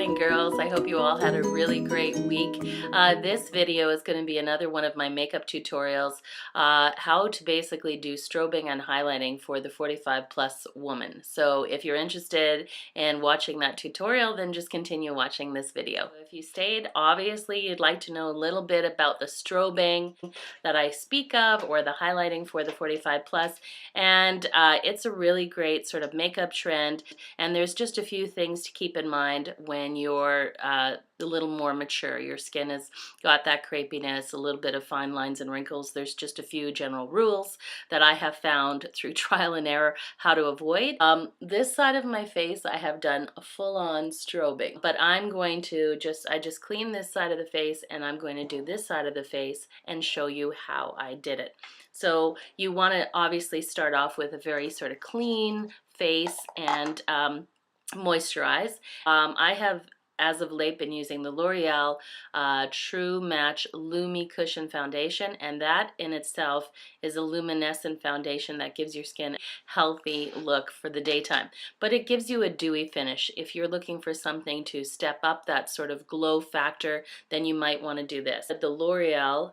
morning, girls. I hope you all had a really great week. This video is going to be another one of my makeup tutorials, how to basically do strobing and highlighting for the 45 plus woman. So if you're interested in watching that tutorial, then just continue watching this video. If you stayed, obviously you'd like to know a little bit about the strobing that I speak of, or the highlighting for the 45 plus, and it's a really great sort of makeup trend, and there's just a few things to keep in mind when you're a little more mature. Your skin has got that crepiness, a little bit of fine lines and wrinkles. There's just a few general rules that I have found through trial and error how to avoid. This side of my face I have done a full-on strobing, but I'm going to I just clean this side of the face, and I'm going to do this side of the face and show you how I did it. So you want to obviously start off with a very sort of clean face and moisturize. I have, as of late, been using the L'Oreal True Match Lumi Cushion Foundation, and that in itself is a luminescent foundation that gives your skin a healthy look for the daytime. But it gives you a dewy finish. If you're looking for something to step up that sort of glow factor, then you might want to do this. The L'Oreal,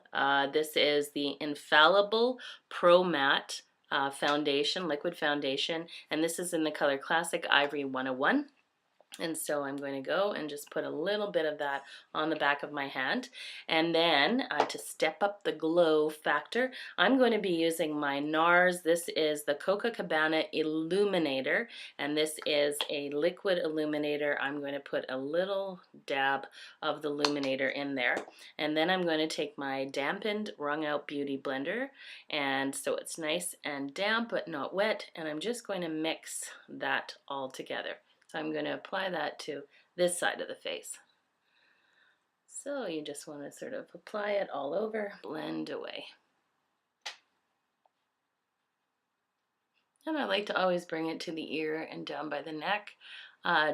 this is the Infallible Pro Matte foundation, liquid foundation, and this is in the color Classic Ivory 101. And so I'm going to go and just put a little bit of that on the back of my hand. And then to step up the glow factor, I'm going to be using my NARS. This is the Copacabana Illuminator, and this is a liquid illuminator. I'm going to put a little dab of the illuminator in there. And then I'm going to take my dampened, wrung out beauty blender, and so it's nice and damp but not wet, and I'm just going to mix that all together. So I'm going to apply that to this side of the face. So you just want to sort of apply it all over, blend away. And I like to always bring it to the ear and down by the neck,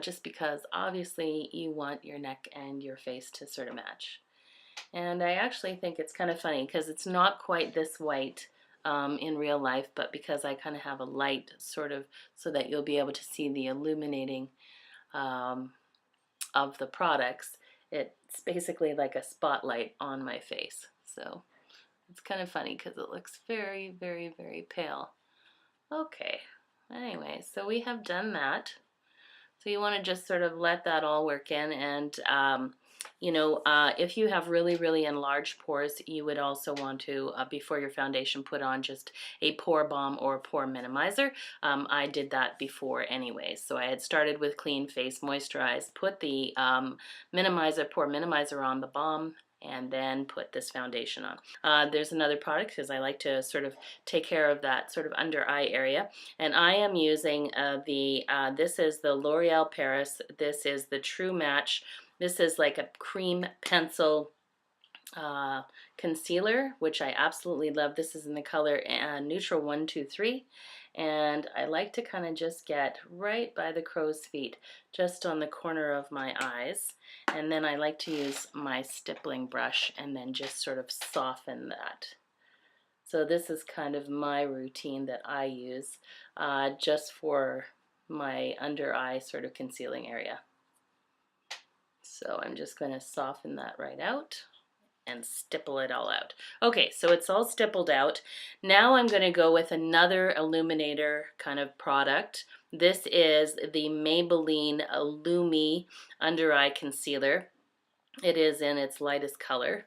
just because obviously you want your neck and your face to sort of match. And I actually think it's kind of funny because it's not quite this white in real life, but because I kind of have a light sort of so that you'll be able to see the illuminating of the products, it's basically like a spotlight on my face. So it's kind of funny because it looks very, very, very pale. Okay, anyway, so we have done that. So you want to just sort of let that all work in, and you know, if you have really, really enlarged pores, you would also want to, before your foundation, put on just a pore balm or pore minimizer. I did that before anyways. So I had started with clean face, moisturize, put the pore minimizer on the balm, and then put this foundation on. There's another product because I like to sort of take care of that sort of under eye area, and I am using this is the L'Oreal Paris. This is the True Match. This is like a cream pencil concealer, which I absolutely love. This is in the color Neutral 123, and I like to kind of just get right by the crow's feet, just on the corner of my eyes, and then I like to use my stippling brush and then just sort of soften that. So this is kind of my routine that I use just for my under eye sort of concealing area. So I'm just going to soften that right out and stipple it all out. Okay, so it's all stippled out. Now I'm going to go with another illuminator kind of product. This is the Maybelline Lumi Under Eye Concealer. It is in its lightest color,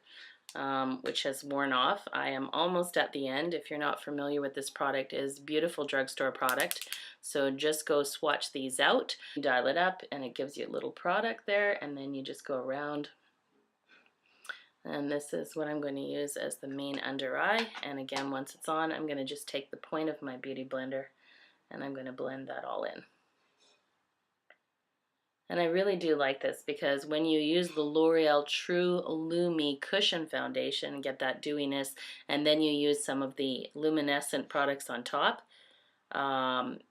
which has worn off. I am almost at the end. If you're not familiar with this product, it is a beautiful drugstore product. So just go swatch these out, dial it up, and it gives you a little product there, and then you just go around. And this is what I'm going to use as the main under eye. And again, once it's on, I'm going to just take the point of my beauty blender and I'm going to blend that all in. And I really do like this because when you use the L'Oreal True Lumi Cushion Foundation and get that dewiness, and then you use some of the luminescent products on top,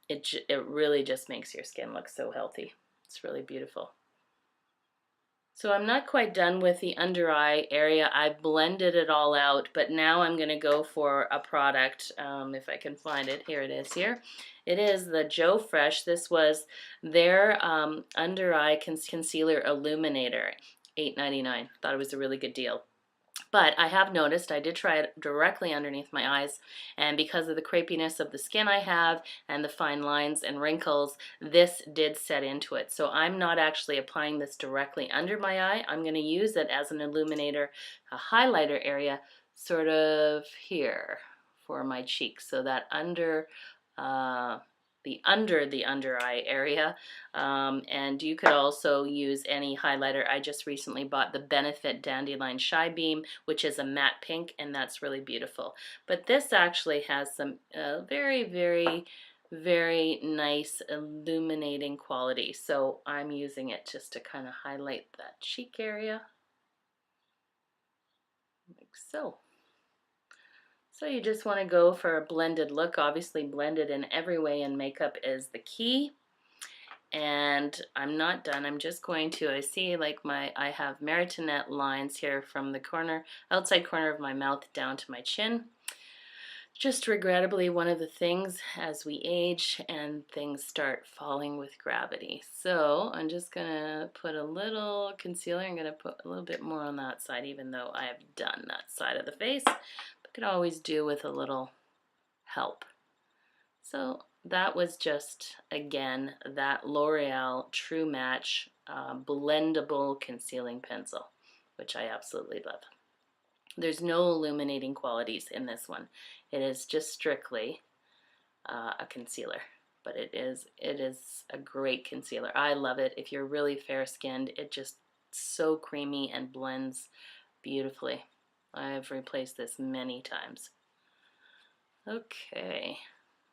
it really just makes your skin look so healthy. It's really beautiful. So I'm not quite done with the under eye area. I blended it all out, but now I'm going to go for a product, if I can find it. Here it is here. It is the Joe Fresh. This was their under eye concealer illuminator, $8.99. Thought it was a really good deal. But I have noticed, I did try it directly underneath my eyes, and because of the crepiness of the skin I have and the fine lines and wrinkles, this did set into it. So I'm not actually applying this directly under my eye. I'm going to use it as an illuminator, a highlighter area, sort of here for my cheeks, so that under the under eye area. And you could also use any highlighter. I just recently bought the Benefit Dandelion Shy Beam, which is a matte pink, and that's really beautiful. But this actually has some very, very, very nice illuminating quality. So I'm using it just to kind of highlight that cheek area, like so. So you just want to go for a blended look. Obviously blended in every way in makeup is the key. And I'm not done. I'm just going to, I see like I have Meritinette lines here from the outside corner of my mouth down to my chin. Just regrettably one of the things as we age and things start falling with gravity. So I'm just gonna put a little concealer. I'm gonna put a little bit more on that side, even though I have done that side of the face. But could always do with a little help. So that was just, again, that L'Oreal True Match blendable concealing pencil, which I absolutely love. There's no illuminating qualities in this one. It is just strictly a concealer, but it is a great concealer. I love it. If you're really fair-skinned, it just so creamy and blends beautifully. I've replaced this many times. Okay.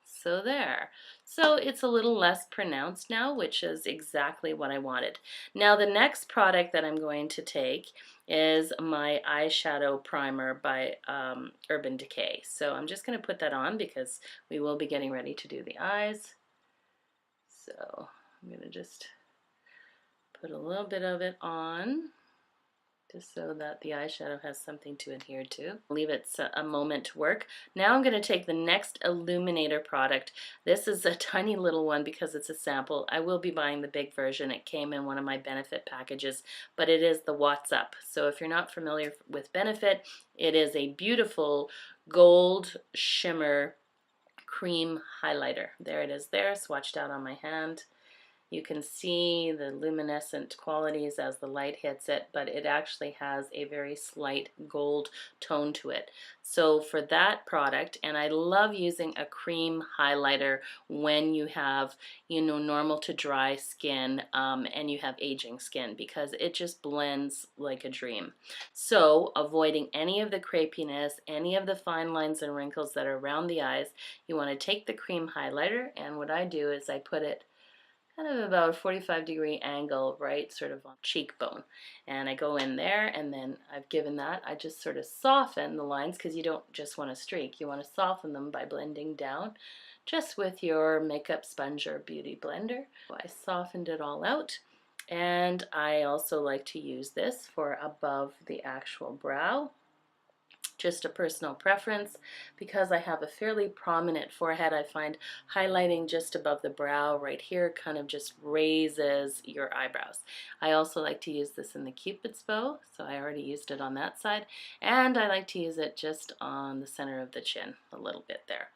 So there. So it's a little less pronounced now, which is exactly what I wanted. Now the next product that I'm going to take is my eyeshadow primer by Urban Decay. So I'm just going to put that on because we will be getting ready to do the eyes. So I'm going to just put a little bit of it on, just so that the eyeshadow has something to adhere to. Leave it a moment to work. Now I'm going to take the next Illuminator product. This is a tiny little one because it's a sample. I will be buying the big version. It came in one of my Benefit packages, but it is the What's Up. So if you're not familiar with Benefit, it is a beautiful gold shimmer cream highlighter. There it is there, swatched out on my hand. You can see the luminescent qualities as the light hits it, but it actually has a very slight gold tone to it. So for that product, and I love using a cream highlighter when you have, you know, normal to dry skin and you have aging skin, because it just blends like a dream. So avoiding any of the crepiness, any of the fine lines and wrinkles that are around the eyes, you want to take the cream highlighter, and what I do is I put it kind of about a 45-degree angle, right, sort of on cheekbone. And I go in there, and then I've given that, I just sort of soften the lines, because you don't just want to streak, you want to soften them by blending down just with your makeup sponge or beauty blender. I softened it all out, and I also like to use this for above the actual brow. Just a personal preference, because I have a fairly prominent forehead. I find highlighting just above the brow right here kind of just raises your eyebrows. I also like to use this in the Cupid's bow, so I already used it on that side, and I like to use it just on the center of the chin a little bit there.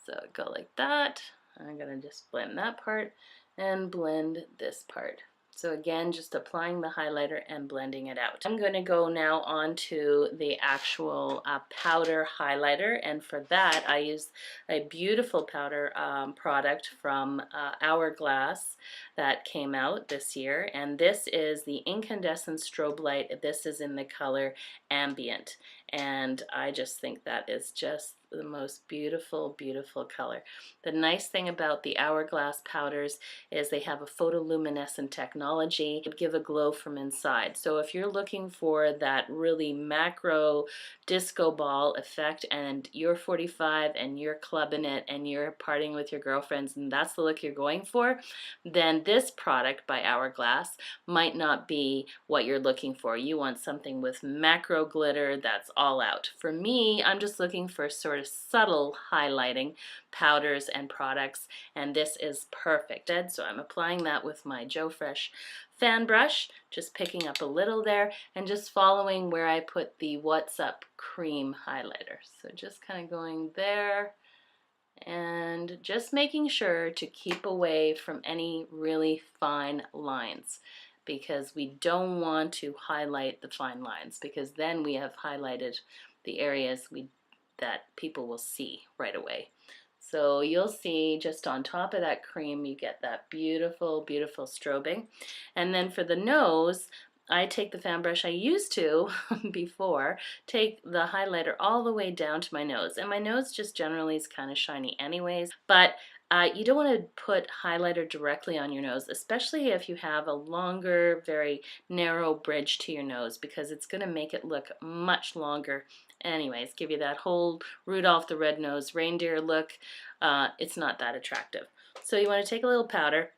So go like that. I'm going to just blend that part and blend this part. So again, just applying the highlighter and blending it out. I'm going to go now on to the actual powder highlighter, and for that I used a beautiful powder product from Hourglass that came out this year, and this is the Incandescent Strobe Light. This is in the color Ambient, and I just think that is just the most beautiful, beautiful color. The nice thing about the Hourglass powders is they have a photoluminescent technology to give a glow from inside. So if you're looking for that really macro disco ball effect and you're 45 and you're clubbing it and you're partying with your girlfriends and that's the look you're going for, then this product by Hourglass might not be what you're looking for. You want something with macro glitter that's all out. For me, I'm just looking for sort of subtle highlighting powders and products, and this is perfect. So I'm applying that with my Joe Fresh fan brush, just picking up a little there and just following where I put the What's Up cream highlighter. So just kind of going there and just making sure to keep away from any really fine lines, because we don't want to highlight the fine lines, because then we have highlighted the areas that people will see right away. So you'll see just on top of that cream you get that beautiful, beautiful strobing. And then for the nose, I take the fan brush I used to before, take the highlighter all the way down to my nose. And my nose just generally is kind of shiny anyways, but you don't want to put highlighter directly on your nose, especially if you have a longer, very narrow bridge to your nose, because it's going to make it look much longer. Anyways, give you that whole Rudolph the Red-Nosed Reindeer look. It's not that attractive. So you want to take a little powder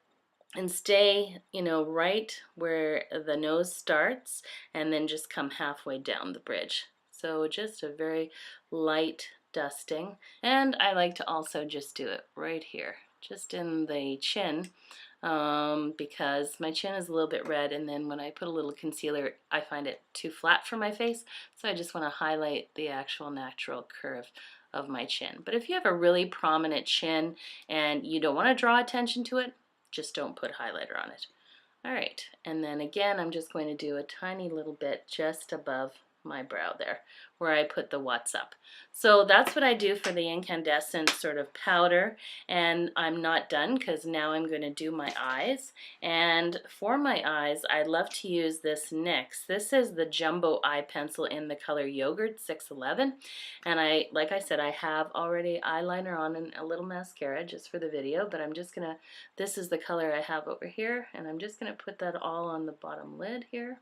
and stay, right where the nose starts, and then just come halfway down the bridge. So just a very light dusting. And I like to also just do it right here, just in the chin, because my chin is a little bit red, and then when I put a little concealer, I find it too flat for my face, so I just want to highlight the actual natural curve of my chin. But if you have a really prominent chin and you don't want to draw attention to it, just don't put highlighter on it. All right, and then again, I'm just going to do a tiny little bit just above my brow there, where I put the What's Up. So that's what I do for the incandescent sort of powder, and I'm not done, because now I'm going to do my eyes. And for my eyes, I love to use this NYX. This is the Jumbo Eye Pencil in the color Yogurt 611, and like I said, I have already eyeliner on and a little mascara just for the video, but I'm just gonna, this is the color I have over here, and I'm just gonna put that all on the bottom lid here.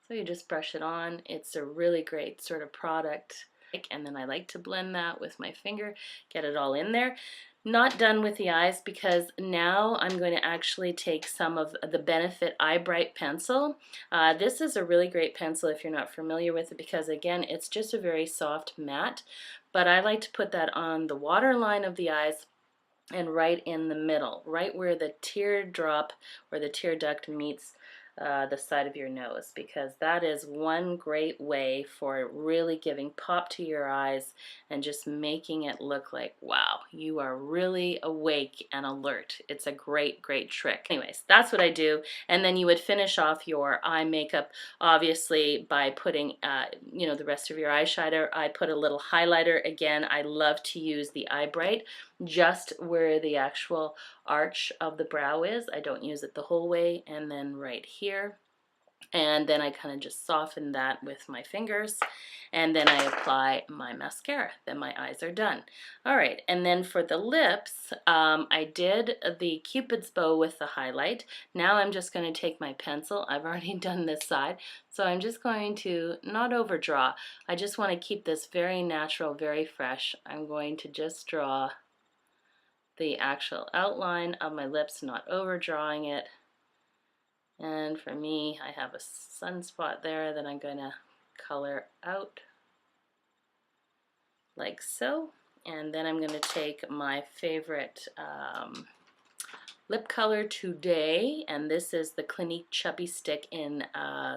So you just brush it on. It's a really great sort of product. And then I like to blend that with my finger, get it all in there. Not done with the eyes, because now I'm going to actually take some of the Benefit Eye Bright pencil. This is a really great pencil if you're not familiar with it, because again, it's just a very soft matte. But I like to put that on the waterline of the eyes and right in the middle, right where the teardrop or the tear duct meets the side of your nose, because that is one great way for really giving pop to your eyes and just making it look like, wow, you are really awake and alert. It's a great, great trick. Anyways, that's what I do. And then you would finish off your eye makeup, obviously, by putting, the rest of your eyeshadow. I put a little highlighter. Again, I love to use the Eye Bright just where the actual arch of the brow is. I don't use it the whole way. And then right here, and then I kind of just soften that with my fingers, and then I apply my mascara. Then my eyes are done. All right, and then for the lips, I did the Cupid's bow with the highlight. Now I'm just going to take my pencil. I've already done this side, so I'm just going to not overdraw. I just want to keep this very natural, very fresh. I'm going to just draw the actual outline of my lips, not overdrawing it. And for me, I have a sunspot there that I'm going to color out like so. And then I'm going to take my favorite lip color today, and this is the Clinique Chubby Stick in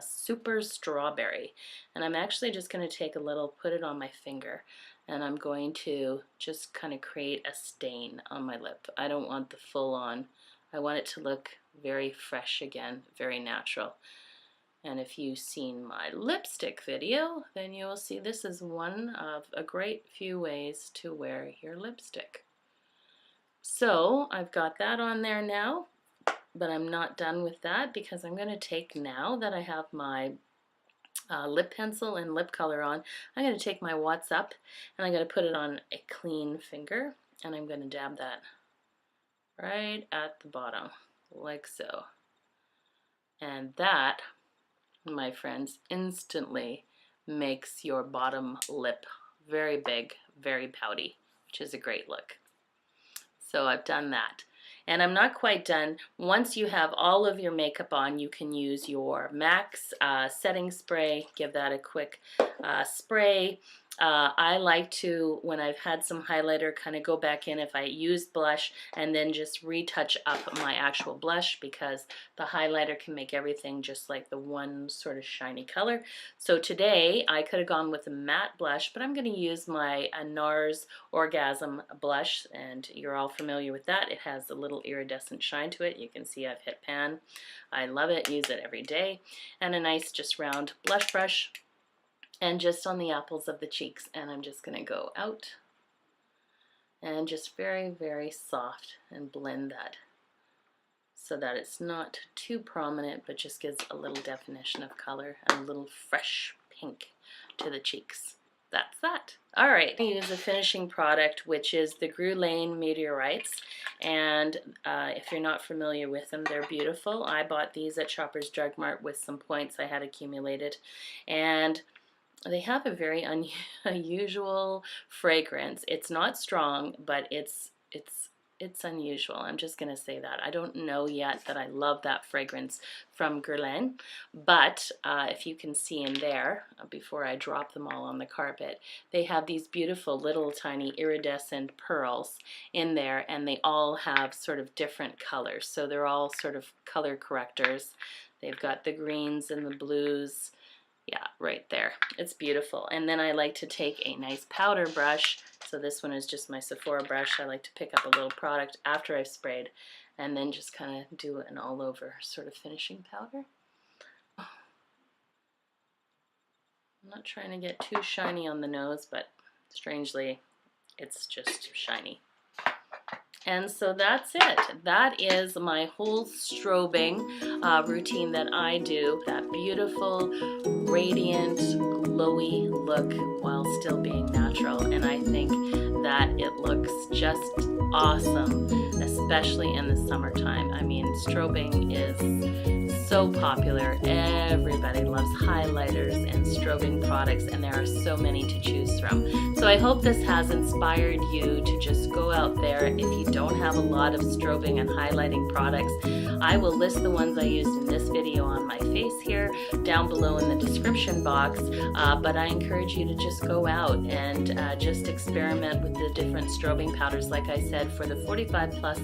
Super Strawberry. And I'm actually just going to take a little, put it on my finger, and I'm going to just kind of create a stain on my lip. I don't want the full on. I want it to look very fresh again, very natural. And if you've seen my lipstick video, then you will see this is one of a great few ways to wear your lipstick. So I've got that on there now, but I'm not done with that, because I'm going to take, now that I have my lip pencil and lip color on. I'm going to take my What's Up and I'm going to put it on a clean finger, and I'm going to dab that right at the bottom, like so. And that, my friends, instantly makes your bottom lip very big, very pouty, which is a great look. So I've done that. And I'm not quite done. Once you have all of your makeup on, you can use your MAC's setting spray. Give that a quick spray. I like to, when I've had some highlighter, kind of go back in if I used blush and then just retouch up my actual blush, because the highlighter can make everything just like the one sort of shiny color. So today I could have gone with a matte blush, but I'm going to use my NARS Orgasm blush, and you're all familiar with that. It has a little iridescent shine to it. You can see I've hit pan. I love it, use it every day. And a nice just round blush brush, and just on the apples of the cheeks, and I'm just going to go out and just very, very soft and blend that so that it's not too prominent, but just gives a little definition of color and a little fresh pink to the cheeks. That's that. All right, I use a finishing product, which is the Guerlain Meteorites, and if you're not familiar with them, they're beautiful. I bought these at Shoppers Drug Mart with some points I had accumulated, and they have a very unusual fragrance. It's not strong, but it's unusual. I'm just going to say that. I don't know yet that I love that fragrance from Guerlain, but if you can see in there, before I drop them all on the carpet, they have these beautiful little tiny iridescent pearls in there, and they all have sort of different colors. So they're all sort of color correctors. They've got the greens and the blues. Yeah, right there. It's beautiful. And then I like to take a nice powder brush. So this one is just my Sephora brush. I like to pick up a little product after I've sprayed and then just kind of do an all over sort of finishing powder. I'm not trying to get too shiny on the nose, but strangely, it's just shiny. And so that's it. That is my whole strobing routine that I do. That beautiful, radiant, glowy look while still being natural. And I think that it looks just awesome, especially in the summertime. I mean, strobing is so popular. Everybody loves highlighters and strobing products, and there are so many to choose from. So I hope this has inspired you to just go out there. If you don't have a lot of strobing and highlighting products, I will list the ones I used in this video on my face here down below in the description box, but I encourage you to just go out and just experiment with the different strobing powders. Like I said, for the 45 plus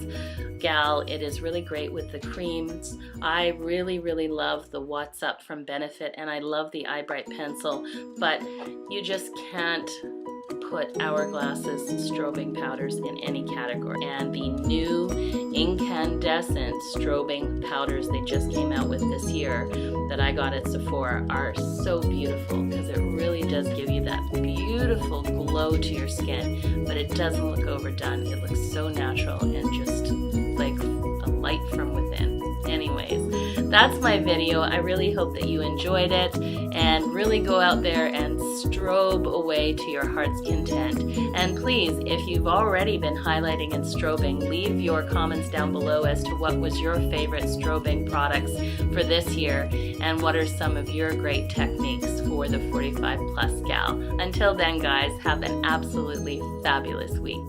gal, it is really great with the creams. I really love the What's Up from Benefit, and I love the Eye Bright pencil, but you just can't put Hourglass's strobing powders in any category. And the new Incandescent strobing powders they just came out with this year that I got at Sephora are so beautiful, because it really does give you that beautiful glow to your skin, but it doesn't look overdone. It looks so natural and just like a light from within. Anyways, that's my video. I really hope that you enjoyed it, and really go out there and strobe away to your heart's content. And please, if you've already been highlighting and strobing, leave your comments down below as to what was your favorite strobing products for this year, and what are some of your great techniques for the 45 plus gal. Until then, guys, have an absolutely fabulous week.